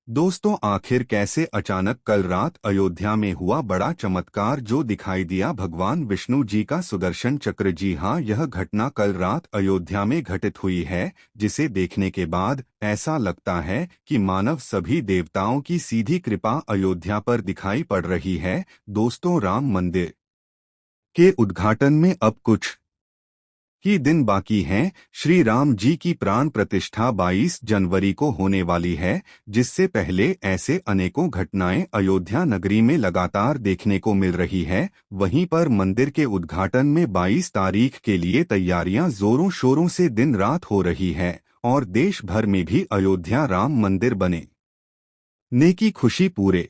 दोस्तों, आखिर कैसे अचानक कल रात अयोध्या में हुआ बड़ा चमत्कार जो दिखाई दिया भगवान विष्णु जी का सुदर्शन चक्र। जी हाँ, यह घटना कल रात अयोध्या में घटित हुई है, जिसे देखने के बाद ऐसा लगता है कि मानव सभी देवताओं की सीधी कृपा अयोध्या पर दिखाई पड़ रही है। दोस्तों, राम मंदिर के उद्घाटन में अब कुछ ही दिन बाकी हैं। श्री राम जी की प्राण प्रतिष्ठा 22 जनवरी को होने वाली है, जिससे पहले ऐसे अनेकों घटनाएं अयोध्या नगरी में लगातार देखने को मिल रही है। वहीं पर मंदिर के उद्घाटन में 22 तारीख के लिए तैयारियां जोरों शोरों से दिन रात हो रही है और देश भर में भी अयोध्या राम मंदिर बने ने की खुशी पूरे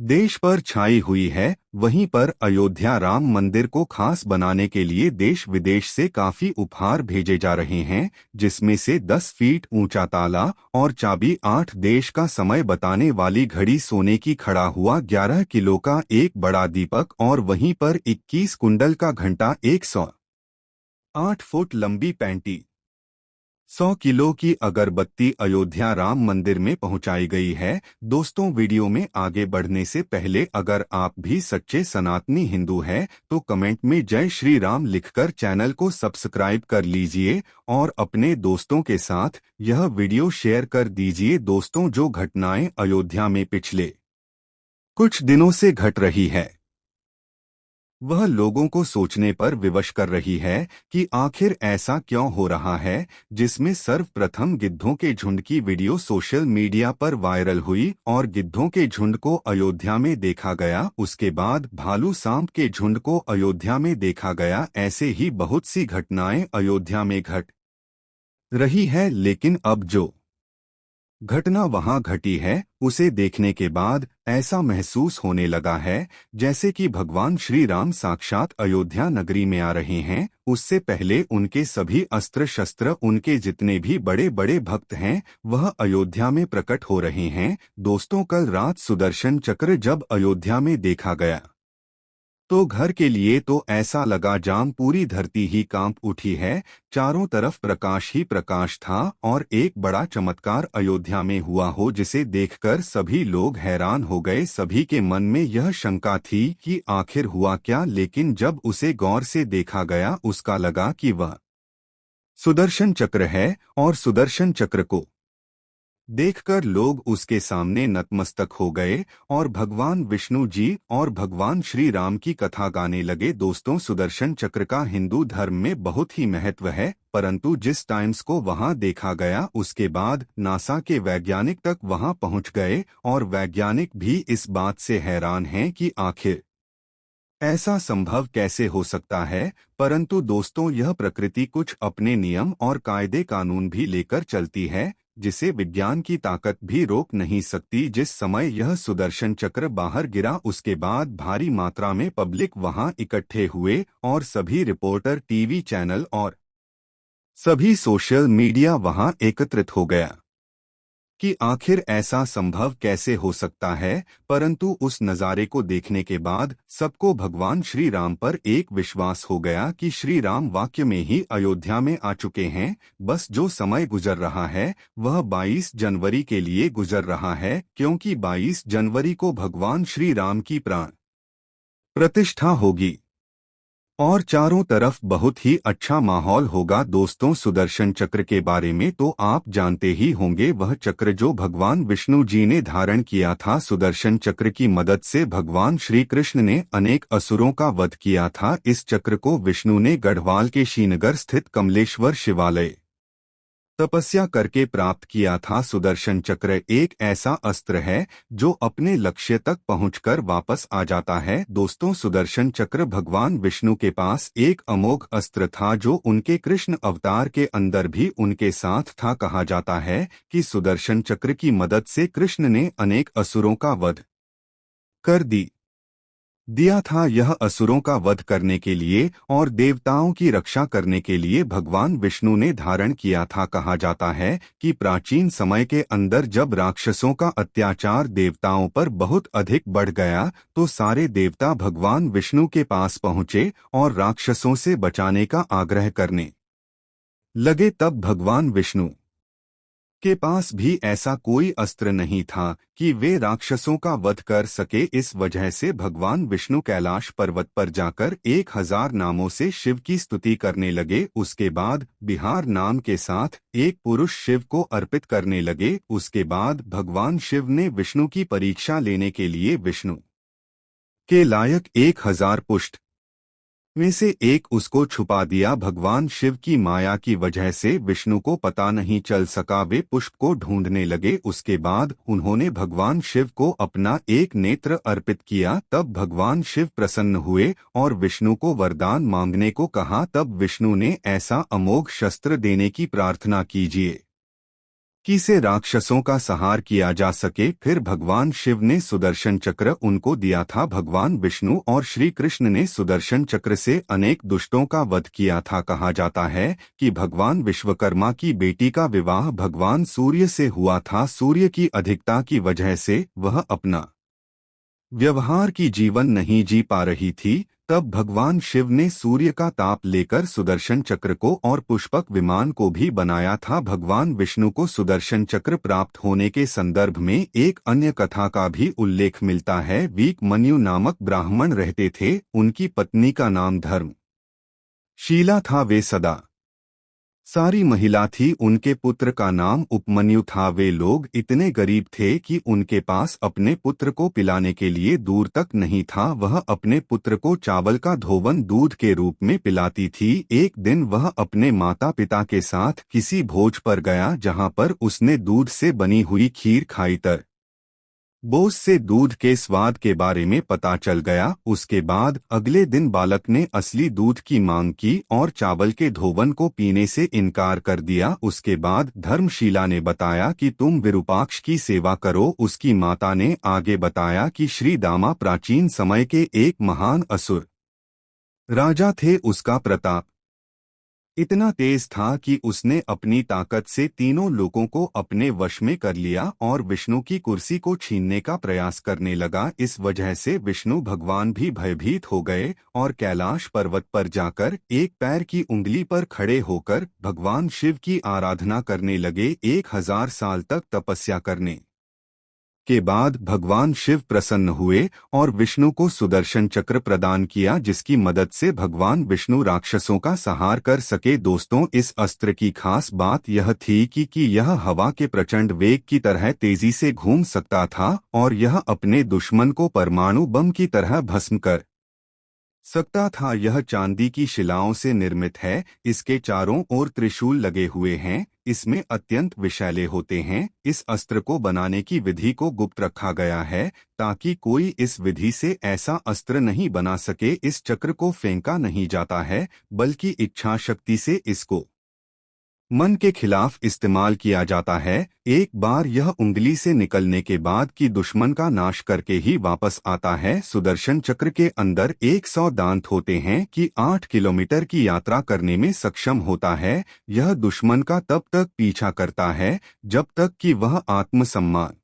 देश पर छाई हुई है। वहीं पर अयोध्या राम मंदिर को खास बनाने के लिए देश विदेश से काफी उपहार भेजे जा रहे हैं, जिसमें से 10 फीट ऊंचा ताला और चाबी, 8 देश का समय बताने वाली घड़ी, सोने की खड़ा हुआ 11 किलो का एक बड़ा दीपक और वहीं पर 21 कुंडल का घंटा, 108 फुट लंबी पैंटी, 100 किलो की अगरबत्ती अयोध्या राम मंदिर में पहुंचाई गई है। दोस्तों, वीडियो में आगे बढ़ने से पहले अगर आप भी सच्चे सनातनी हिंदू हैं तो कमेंट में जय श्री राम लिखकर चैनल को सब्सक्राइब कर लीजिए और अपने दोस्तों के साथ यह वीडियो शेयर कर दीजिए। दोस्तों, जो घटनाएं अयोध्या में पिछले कुछ दिनों से घट रही है वह लोगों को सोचने पर विवश कर रही है कि आखिर ऐसा क्यों हो रहा है। जिसमें सर्वप्रथम गिद्धों के झुंड की वीडियो सोशल मीडिया पर वायरल हुई और गिद्धों के झुंड को अयोध्या में देखा गया। उसके बाद भालू सांप के झुंड को अयोध्या में देखा गया। ऐसे ही बहुत सी घटनाएं अयोध्या में घट रही है, लेकिन अब जो घटना वहां घटी है उसे देखने के बाद ऐसा महसूस होने लगा है जैसे कि भगवान श्री राम साक्षात अयोध्या नगरी में आ रहे हैं। उससे पहले उनके सभी अस्त्र शस्त्र, उनके जितने भी बड़े बड़े भक्त हैं, वह अयोध्या में प्रकट हो रहे हैं। दोस्तों, कल रात सुदर्शन चक्र जब अयोध्या में देखा गया तो घर के लिए तो ऐसा लगा जाम, पूरी धरती ही कांप उठी है। चारों तरफ प्रकाश ही प्रकाश था और एक बड़ा चमत्कार अयोध्या में हुआ हो जिसे देखकर सभी लोग हैरान हो गए। सभी के मन में यह शंका थी कि आखिर हुआ क्या, लेकिन जब उसे गौर से देखा गया उसका लगा कि वह सुदर्शन चक्र है और सुदर्शन चक्र को देखकर लोग उसके सामने नतमस्तक हो गए और भगवान विष्णु जी और भगवान श्री राम की कथा गाने लगे। दोस्तों, सुदर्शन चक्र का हिंदू धर्म में बहुत ही महत्व है, परंतु जिस टाइम्स को वहां देखा गया उसके बाद नासा के वैज्ञानिक तक वहां पहुंच गए और वैज्ञानिक भी इस बात से हैरान हैं कि आखिर ऐसा संभव कैसे हो सकता है। परंतु दोस्तों, यह प्रकृति कुछ अपने नियम और कायदे कानून भी लेकर चलती है, जिसे विज्ञान की ताकत भी रोक नहीं सकती। जिस समय यह सुदर्शन चक्र बाहर गिरा उसके बाद भारी मात्रा में पब्लिक वहां इकट्ठे हुए और सभी रिपोर्टर, टीवी चैनल और सभी सोशल मीडिया वहां एकत्रित हो गया कि आखिर ऐसा संभव कैसे हो सकता है। परंतु उस नज़ारे को देखने के बाद सबको भगवान श्री राम पर एक विश्वास हो गया कि श्री राम वाक्य में ही अयोध्या में आ चुके हैं। बस जो समय गुजर रहा है वह 22 जनवरी के लिए गुजर रहा है, क्योंकि 22 जनवरी को भगवान श्री राम की प्राण प्रतिष्ठा होगी और चारों तरफ बहुत ही अच्छा माहौल होगा। दोस्तों, सुदर्शन चक्र के बारे में तो आप जानते ही होंगे। वह चक्र जो भगवान विष्णु जी ने धारण किया था। सुदर्शन चक्र की मदद से भगवान श्री कृष्ण ने अनेक असुरों का वध किया था। इस चक्र को विष्णु ने गढ़वाल के श्रीनगर स्थित कमलेश्वर शिवालय तपस्या करके प्राप्त किया था। सुदर्शन चक्र एक ऐसा अस्त्र है जो अपने लक्ष्य तक पहुंचकर वापस आ जाता है। दोस्तों, सुदर्शन चक्र भगवान विष्णु के पास एक अमोघ अस्त्र था जो उनके कृष्ण अवतार के अंदर भी उनके साथ था। कहा जाता है कि सुदर्शन चक्र की मदद से कृष्ण ने अनेक असुरों का वध कर दिया था। यह असुरों का वध करने के लिए और देवताओं की रक्षा करने के लिए भगवान विष्णु ने धारण किया था। कहा जाता है कि प्राचीन समय के अंदर जब राक्षसों का अत्याचार देवताओं पर बहुत अधिक बढ़ गया तो सारे देवता भगवान विष्णु के पास पहुंचे और राक्षसों से बचाने का आग्रह करने लगे। तब भगवान विष्णु के पास भी ऐसा कोई अस्त्र नहीं था कि वे राक्षसों का वध कर सके। इस वजह से भगवान विष्णु कैलाश पर्वत पर जाकर 1000 नामों से शिव की स्तुति करने लगे। उसके बाद बिहार नाम के साथ एक पुरुष शिव को अर्पित करने लगे। उसके बाद भगवान शिव ने विष्णु की परीक्षा लेने के लिए विष्णु के लायक 1000 पुष्ट में से एक उसको छुपा दिया। भगवान शिव की माया की वजह से विष्णु को पता नहीं चल सका। वे पुष्प को ढूंढने लगे। उसके बाद उन्होंने भगवान शिव को अपना एक नेत्र अर्पित किया। तब भगवान शिव प्रसन्न हुए और विष्णु को वरदान मांगने को कहा। तब विष्णु ने ऐसा अमोघ शस्त्र देने की प्रार्थना कीजिए कि से राक्षसों का संहार किया जा सके। फिर भगवान शिव ने सुदर्शन चक्र उनको दिया था। भगवान विष्णु और श्री कृष्ण ने सुदर्शन चक्र से अनेक दुष्टों का वध किया था। कहा जाता है कि भगवान विश्वकर्मा की बेटी का विवाह भगवान सूर्य से हुआ था। सूर्य की अधिकता की वजह से वह अपना व्यवहार की जीवन नहीं जी पा रही थी। तब भगवान शिव ने सूर्य का ताप लेकर सुदर्शन चक्र को और पुष्पक विमान को भी बनाया था। भगवान विष्णु को सुदर्शन चक्र प्राप्त होने के संदर्भ में एक अन्य कथा का भी उल्लेख मिलता है। वीक मन्यु नामक ब्राह्मण रहते थे। उनकी पत्नी का नाम धर्म शीला था। वे सदा सारी महिला थी। उनके पुत्र का नाम उपमन्यु था। वे लोग इतने गरीब थे कि उनके पास अपने पुत्र को पिलाने के लिए दूर तक नहीं था। वह अपने पुत्र को चावल का धोवन दूध के रूप में पिलाती थी। एक दिन वह अपने माता पिता के साथ किसी भोज पर गया जहां पर उसने दूध से बनी हुई खीर खाई। बोस से दूध के स्वाद के बारे में पता चल गया। उसके बाद अगले दिन बालक ने असली दूध की मांग की और चावल के धोवन को पीने से इनकार कर दिया। उसके बाद धर्मशीला ने बताया कि तुम विरूपाक्ष की सेवा करो। उसकी माता ने आगे बताया कि श्री दामा प्राचीन समय के एक महान असुर राजा थे। उसका प्रताप इतना तेज था कि उसने अपनी ताकत से तीनों लोगों को अपने वश में कर लिया और विष्णु की कुर्सी को छीनने का प्रयास करने लगा। इस वजह से विष्णु भगवान भी भयभीत हो गए और कैलाश पर्वत पर जाकर एक पैर की उंगली पर खड़े होकर भगवान शिव की आराधना करने लगे। 1000 साल तक तपस्या करने के बाद भगवान शिव प्रसन्न हुए और विष्णु को सुदर्शन चक्र प्रदान किया, जिसकी मदद से भगवान विष्णु राक्षसों का संहार कर सके। दोस्तों, इस अस्त्र की खास बात यह थी कि यह हवा के प्रचंड वेग की तरह तेजी से घूम सकता था और यह अपने दुश्मन को परमाणु बम की तरह भस्म कर सकता था। यह चांदी की शिलाओं से निर्मित है। इसके चारों ओर त्रिशूल लगे हुए हैं। इसमें अत्यंत विषैले होते हैं। इस अस्त्र को बनाने की विधि को गुप्त रखा गया है ताकि कोई इस विधि से ऐसा अस्त्र नहीं बना सके। इस चक्र को फेंका नहीं जाता है, बल्कि इच्छा शक्ति से इसको मन के खिलाफ इस्तेमाल किया जाता है। एक बार यह उंगली से निकलने के बाद कि दुश्मन का नाश करके ही वापस आता है। सुदर्शन चक्र के अंदर 100 दांत होते हैं कि 8 किलोमीटर की यात्रा करने में सक्षम होता है। यह दुश्मन का तब तक पीछा करता है जब तक कि वह आत्मसम्मान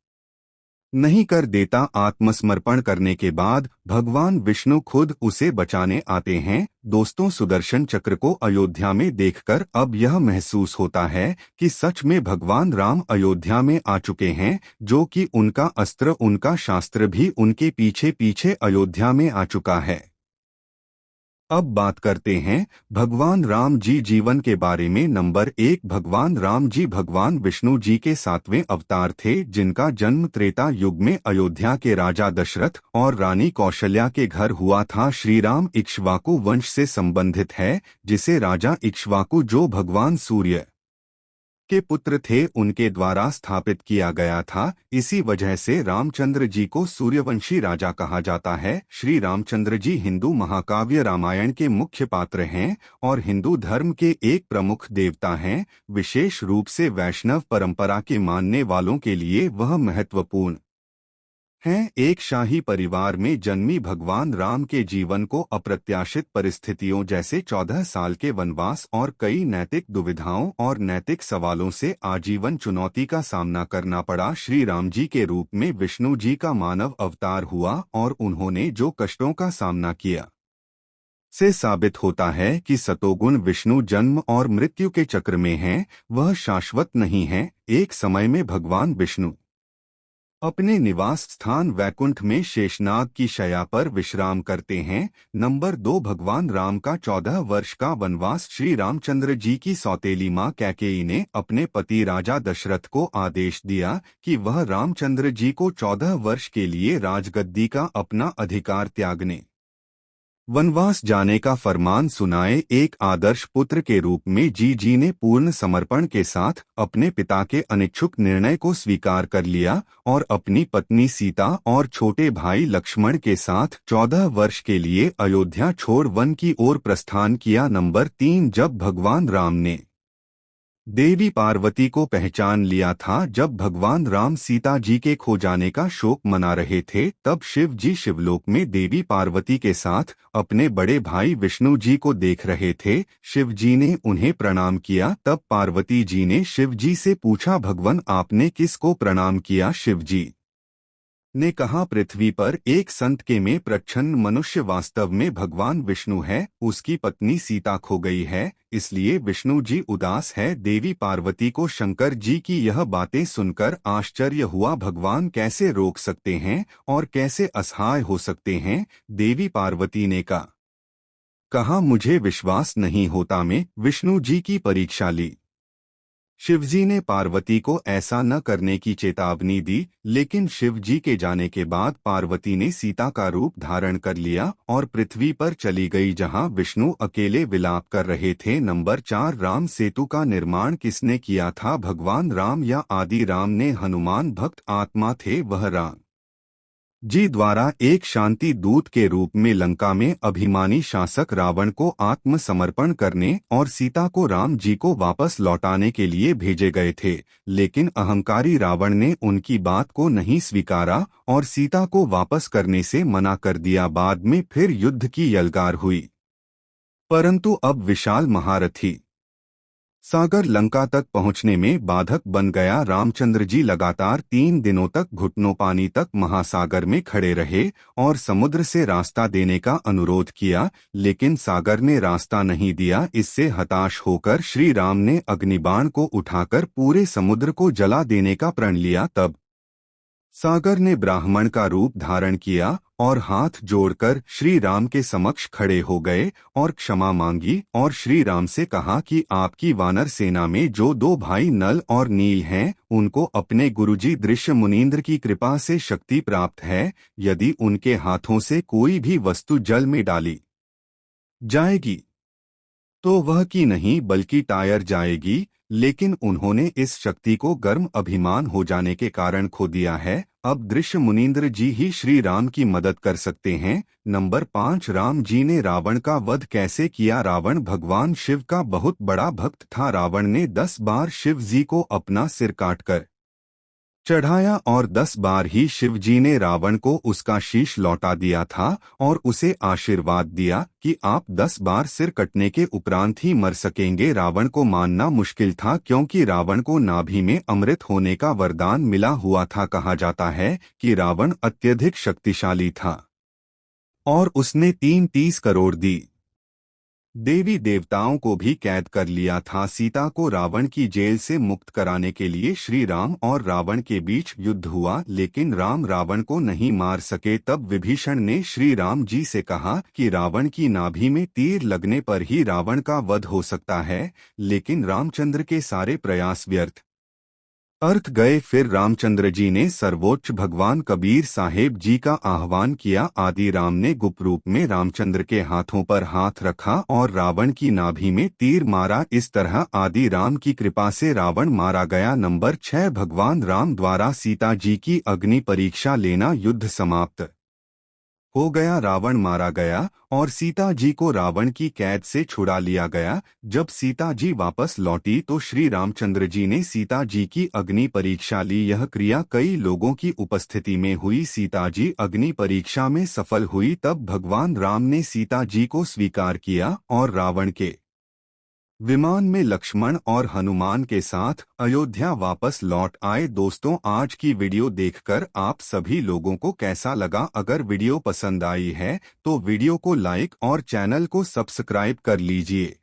नहीं कर देता। आत्मसमर्पण करने के बाद भगवान विष्णु खुद उसे बचाने आते हैं। दोस्तों, सुदर्शन चक्र को अयोध्या में देखकर अब यह महसूस होता है कि सच में भगवान राम अयोध्या में आ चुके हैं, जो कि उनका अस्त्र, उनका शास्त्र भी उनके पीछे पीछे अयोध्या में आ चुका है। अब बात करते हैं भगवान राम जी जीवन के बारे में। नंबर 1, भगवान राम जी भगवान विष्णु जी के 7वें अवतार थे, जिनका जन्म त्रेता युग में अयोध्या के राजा दशरथ और रानी कौशल्या के घर हुआ था। श्री राम इक्ष्वाकु वंश से संबंधित है, जिसे राजा इक्ष्वाकु, जो भगवान सूर्य के पुत्र थे, उनके द्वारा स्थापित किया गया था। इसी वजह से रामचंद्र जी को सूर्यवंशी राजा कहा जाता है। श्री रामचंद्र जी हिंदू महाकाव्य रामायण के मुख्य पात्र हैं और हिंदू धर्म के एक प्रमुख देवता हैं। विशेष रूप से वैष्णव परंपरा के मानने वालों के लिए वह महत्वपूर्ण हैं। एक शाही परिवार में जन्मी भगवान राम के जीवन को अप्रत्याशित परिस्थितियों जैसे 14 साल के वनवास और कई नैतिक दुविधाओं और नैतिक सवालों से आजीवन चुनौती का सामना करना पड़ा। श्री राम जी के रूप में विष्णु जी का मानव अवतार हुआ और उन्होंने जो कष्टों का सामना किया, से साबित होता है कि सतोगुण विष्णु जन्म और मृत्यु के चक्र में है, वह शाश्वत नहीं है। एक समय में भगवान विष्णु अपने निवास स्थान वैकुंठ में शेषनाग की शैया पर विश्राम करते हैं। नंबर 2, भगवान राम का 14 वर्ष का वनवास। श्री रामचंद्र जी की सौतेली मां कैकेयी ने अपने पति राजा दशरथ को आदेश दिया कि वह रामचंद्र जी को 14 वर्ष के लिए राजगद्दी का अपना अधिकार त्यागने वनवास जाने का फरमान सुनाए। एक आदर्श पुत्र के रूप में जी ने पूर्ण समर्पण के साथ अपने पिता के अनिच्छुक निर्णय को स्वीकार कर लिया और अपनी पत्नी सीता और छोटे भाई लक्ष्मण के साथ 14 वर्ष के लिए अयोध्या छोड़ वन की ओर प्रस्थान किया। नंबर 3, जब भगवान राम ने देवी पार्वती को पहचान लिया था, जब भगवान राम सीता जी के खो जाने का शोक मना रहे थे, तब शिव जी शिवलोक में देवी पार्वती के साथ अपने बड़े भाई विष्णु जी को देख रहे थे। शिव जी ने उन्हें प्रणाम किया। तब पार्वती जी ने शिव जी से पूछा, भगवान आपने किसको प्रणाम किया? शिव जी ने कहा, पृथ्वी पर एक संत के में प्रच्छन्न मनुष्य वास्तव में भगवान विष्णु है। उसकी पत्नी सीता खो गई है, इसलिए विष्णु जी उदास है। देवी पार्वती को शंकर जी की यह बातें सुनकर आश्चर्य हुआ। भगवान कैसे रोक सकते हैं और कैसे असहाय हो सकते हैं? देवी पार्वती ने कहा, मुझे विश्वास नहीं होता। मैं विष्णु जी की परीक्षा ली। शिवजी ने पार्वती को ऐसा न करने की चेतावनी दी, लेकिन शिवजी के जाने के बाद पार्वती ने सीता का रूप धारण कर लिया और पृथ्वी पर चली गई, जहां विष्णु अकेले विलाप कर रहे थे। नंबर 4, राम सेतु का निर्माण किसने किया था? भगवान राम या आदि राम ने हनुमान भक्त आत्मा थे। वह राम जी द्वारा एक शांति दूत के रूप में लंका में अभिमानी शासक रावण को आत्मसमर्पण करने और सीता को राम जी को वापस लौटाने के लिए भेजे गए थे, लेकिन अहंकारी रावण ने उनकी बात को नहीं स्वीकारा और सीता को वापस करने से मना कर दिया। बाद में फिर युद्ध की यलगार हुई, परंतु अब विशाल महारथी सागर लंका तक पहुंचने में बाधक बन गया। रामचंद्र जी लगातार 3 दिनों तक घुटनों पानी तक महासागर में खड़े रहे और समुद्र से रास्ता देने का अनुरोध किया, लेकिन सागर ने रास्ता नहीं दिया। इससे हताश होकर श्री राम ने अग्निबाण को उठाकर पूरे समुद्र को जला देने का प्रण लिया। तब सागर ने ब्राह्मण का रूप धारण किया और हाथ जोड़कर श्री राम के समक्ष खड़े हो गए और क्षमा मांगी और श्री राम से कहा कि आपकी वानर सेना में जो 2 भाई नल और नील हैं, उनको अपने गुरुजी दृश्य मुनींद्र की कृपा से शक्ति प्राप्त है। यदि उनके हाथों से कोई भी वस्तु जल में डाली जाएगी तो वह की नहीं बल्कि टायर जाएगी, लेकिन उन्होंने इस शक्ति को गर्म अभिमान हो जाने के कारण खो दिया है। अब दृश्य मुनींद्र जी ही श्री राम की मदद कर सकते हैं। नंबर 5, राम जी ने रावण का वध कैसे किया? रावण भगवान शिव का बहुत बड़ा भक्त था। रावण ने 10 बार शिव जी को अपना सिर काटकर चढ़ाया और 10 बार ही शिव जी ने रावण को उसका शीश लौटा दिया था और उसे आशीर्वाद दिया कि आप 10 बार सिर कटने के उपरांत ही मर सकेंगे। रावण को मानना मुश्किल था, क्योंकि रावण को नाभि में अमृत होने का वरदान मिला हुआ था। कहा जाता है कि रावण अत्यधिक शक्तिशाली था और उसने 33 करोड़ देवी देवताओं को भी कैद कर लिया था। सीता को रावण की जेल से मुक्त कराने के लिए श्री राम और रावण के बीच युद्ध हुआ, लेकिन राम रावण को नहीं मार सके। तब विभीषण ने श्री राम जी से कहा कि रावण की नाभि में तीर लगने पर ही रावण का वध हो सकता है, लेकिन रामचंद्र के सारे प्रयास व्यर्थ अर्थ गए। फिर रामचंद्र जी ने सर्वोच्च भगवान कबीर साहेब जी का आह्वान किया। आदि राम ने गुप्त रूप में रामचंद्र के हाथों पर हाथ रखा और रावण की नाभि में तीर मारा। इस तरह आदि राम की कृपा से रावण मारा गया। नंबर 6, भगवान राम द्वारा सीता जी की अग्नि परीक्षा लेना। युद्ध समाप्त हो गया, रावण मारा गया और सीता जी को रावण की कैद से छुड़ा लिया गया। जब सीता जी वापस लौटी तो श्री रामचंद्र जी ने सीता जी की अग्नि परीक्षा ली। यह क्रिया कई लोगों की उपस्थिति में हुई। सीता जी अग्नि परीक्षा में सफल हुई। तब भगवान राम ने सीता जी को स्वीकार किया और रावण के विमान में लक्ष्मण और हनुमान के साथ अयोध्या वापस लौट आए। दोस्तों, आज की वीडियो देखकर आप सभी लोगों को कैसा लगा? अगर वीडियो पसंद आई है तो वीडियो को लाइक और चैनल को सब्सक्राइब कर लीजिए।